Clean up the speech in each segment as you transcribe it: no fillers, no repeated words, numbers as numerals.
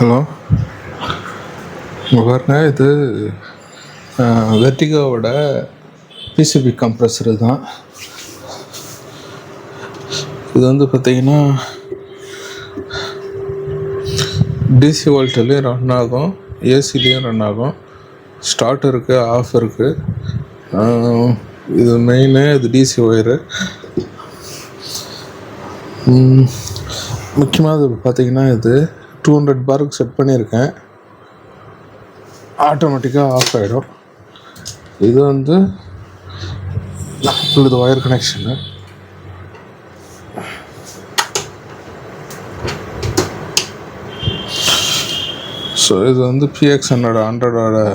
Hello, இங்கே பாருங்க. இது வெர்டிகோவோட பிசிபி கம்ப்ரஸரு தான். இது வந்து பார்த்திங்கன்னா டிசி வோல்ட்லேயும் ரன் ஆகும், ஏசிலையும் ரன் ஆகும். ஸ்டார்ட் இருக்குது, ஆஃப் இருக்குது. இது மெயினு, இது டிசி ஒயரு. முக்கியமாக இது பார்த்திங்கன்னா இது 200 பாருக்கு செட் பண்ணியிருக்கேன். ஆட்டோமேட்டிக்காக ஆஃப் ஆகிடும். இது வந்து இது ஒயர் கனெக்ஷனு. ஸோ இது வந்து PX100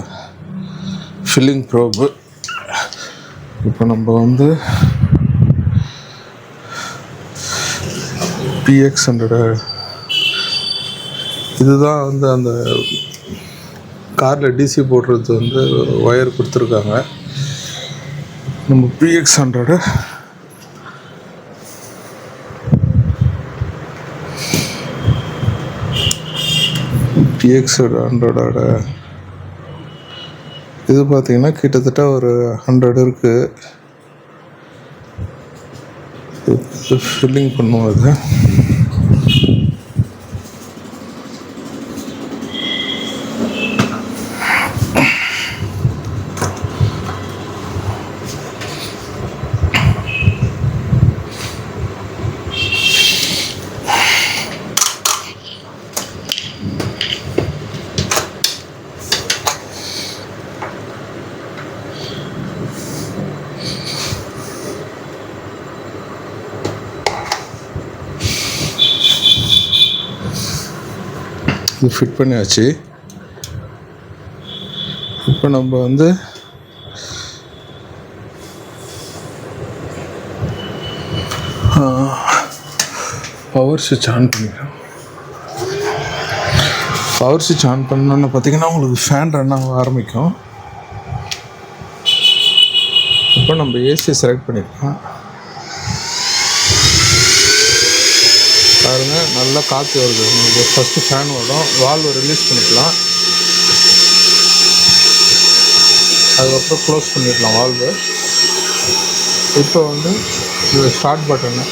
ஃபில்லிங் ப்ரோபு. இப்போ நம்ம வந்து PX100 இதுதான் வந்து அந்த காரில் டிசி போடுறது வந்து ஒயர் கொடுத்துருக்காங்க. நம்ம PX100 இது பார்த்திங்கன்னா கிட்டத்தட்ட ஒரு 100 இருக்குது. ஃபில்லிங் பண்ணுவோம். அது ஃபிட் பண்ணியாச்சு. இப்போ நம்ம வந்து பவர் சுவிட்ச் ஆன் பண்ணிக்கிறோம். பவர் சுவிட்ச் ஆன் பண்ணோன்னு பார்த்தீங்கன்னா உங்களுக்கு ஃபேன் ரன் ஆக ஆரம்பிக்கும். இப்போ நம்ம ஏசியை செலக்ட் பண்ணியிருக்கோம். பாருங்கள், நல்லா காற்று வருது. உங்களுக்கு ஃபஸ்ட்டு ஃபேன் வரும், வால்வை ரிலீஸ் பண்ணிக்கலாம். அதுக்கப்புறம் க்ளோஸ் பண்ணிடலாம் வால்வு. இப்போ வந்து இது ஸ்டார்ட் பட்டனு.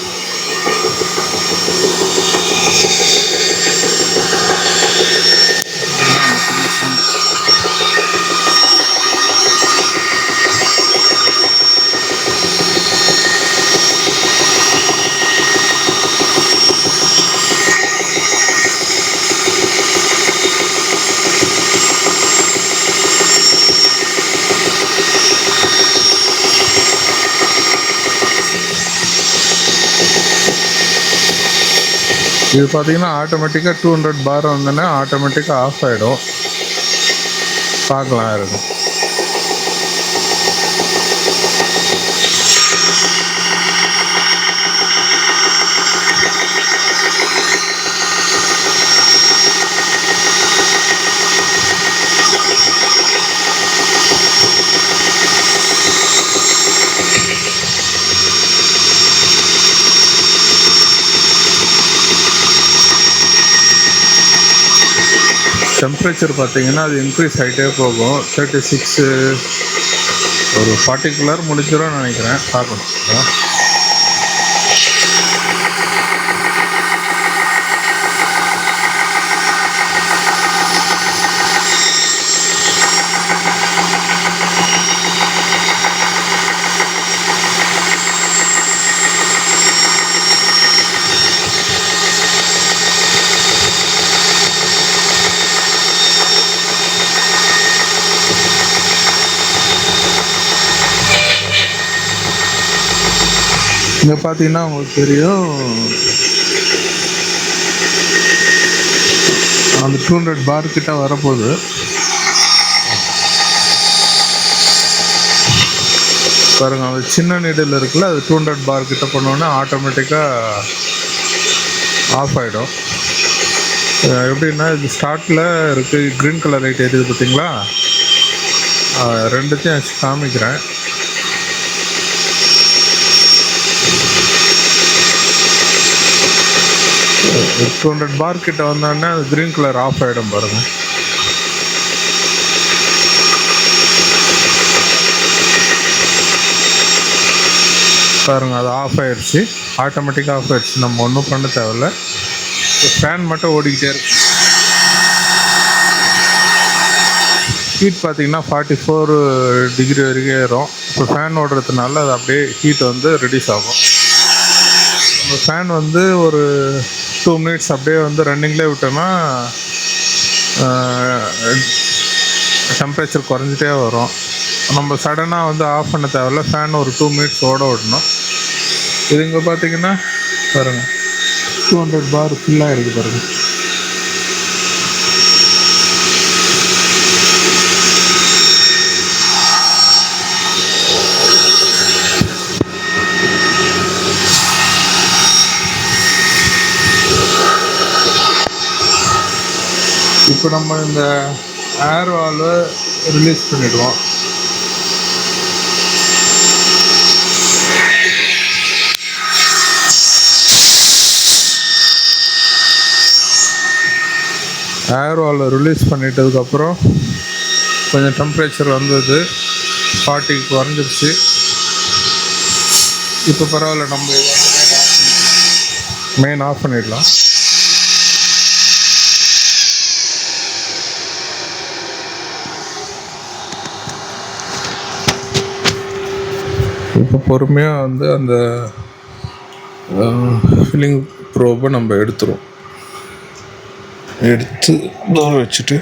இது பார்த்தீங்கன்னா ஆட்டோமேட்டிக்காக 200 பார் வந்தோடனே ஆட்டோமேட்டிக்காக ஆஃப் ஆகிடும். பார்க்கலாம் இருக்கும். டெம்பரேச்சர் பார்த்தீங்கன்னா அது இன்க்ரீஸ் ஆகிட்டே போகும். 36 ஒரு 40 முடிச்சிடும் நினைக்கிறேன். பார்க்கணும். இங்கே பார்த்தீங்கன்னா உங்களுக்கு தெரியும், அந்த 200 பார் கிட்ட வரப்போகுது. பாருங்கள், அந்த சின்ன நீடில் இருக்குல்ல, அது 200 பார் கிட்ட பண்ணோன்னே ஆட்டோமேட்டிக்காக ஆஃப் ஆகிடும். எப்படின்னா இது ஸ்டார்ட்டில் இருக்குது, க்ரீன் கலர் லைட் எரியுது பார்த்தீங்களா? ரெண்டுத்தையும் வச்சு காமிக்கிறேன். 200 பார் கிட்ட வந்தோடனே அது க்ரீன் கலர் ஆஃப் ஆகிடும் பாருங்கள். பாருங்கள், அது ஆஃப் ஆகிடுச்சு, ஆட்டோமேட்டிக்காக ஆஃப் ஆகிடுச்சு. நம்ம ஒன்றும் பண்ண தேவையில்ல. ஃபேன் மட்டும் ஓடிக்கிட்டே இருக்கு. ஹீட் பார்த்திங்கன்னா 44 டிகிரி வரைக்கும் ஏறும். இப்போ ஃபேன் ஓடுறதுனால அது அப்படியே ஹீட் வந்து ரெடியூஸ் ஆகும். நம்ம ஃபேன் வந்து ஒரு 2 மினிட்ஸ் அப்படியே வந்து ரன்னிங்லேயே விட்டோம்னா டெம்பரேச்சர் குறைஞ்சிட்டே வரும். நம்ம சடனாக வந்து ஆஃப் பண்ண தேவையில்ல. ஃபேன் ஒரு 2 மினிட்ஸ் ஓட விடணும். இது இங்கே பார்த்தீங்கன்னா பாருங்கள், 200 பார் ஃபுல்லாக இருக்குது பாருங்கள். இப்போ நம்ம இந்த ஏர் வால்வை ரிலீஸ் பண்ணிடுவோம். ஏர் வால்வை ரிலீஸ் பண்ணிட்டதுக்கப்புறம் கொஞ்சம் டெம்பரேச்சர் வந்தது, 40 குறைஞ்சிருச்சு. இப்போ பரவாயில்ல, நம்ம மெயின் ஆஃப் பண்ணிடலாம். இப்போ பொறுமையாக வந்து அந்த ஃபில்லிங் ப்ரோபை நம்ம எடுத்து தூரம் வச்சுட்டு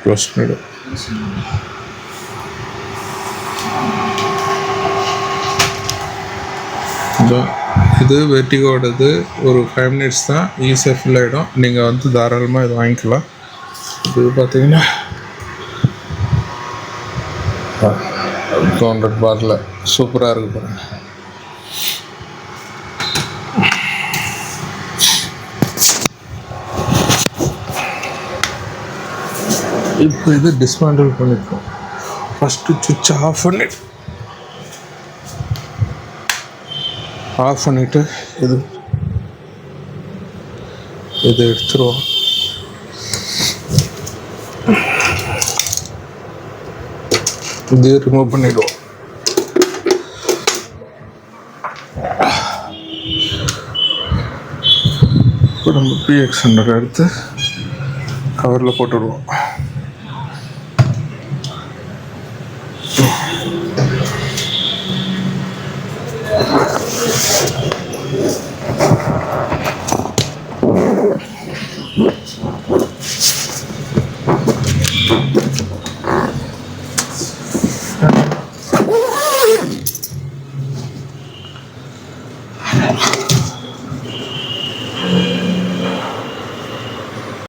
க்ளோஸ் பண்ணிவிடும். இது வெர்டிகோடது ஒரு 5 மினிட்ஸ் தான், ஈஸியாக ஃபில் ஆகிடும். நீங்கள் வந்து தாராளமாக இது வாங்கிக்கலாம். இது பார்த்தீங்கன்னா 200 பாரில் சூப்பராக இருக்குது பாருங்கள். இப்போ இது டிஸ்மேண்டில் பண்ணியிருக்கோம். ஃபஸ்ட்டு சுவிட்சை ஆஃப் பண்ணிவிட்டு இது எடுத்துருவோம். இது ரிமூவ் பண்ணிவிடுவோம். இப்போ நம்ம PX100 எடுத்து கவரில் போட்டுடுவோம்.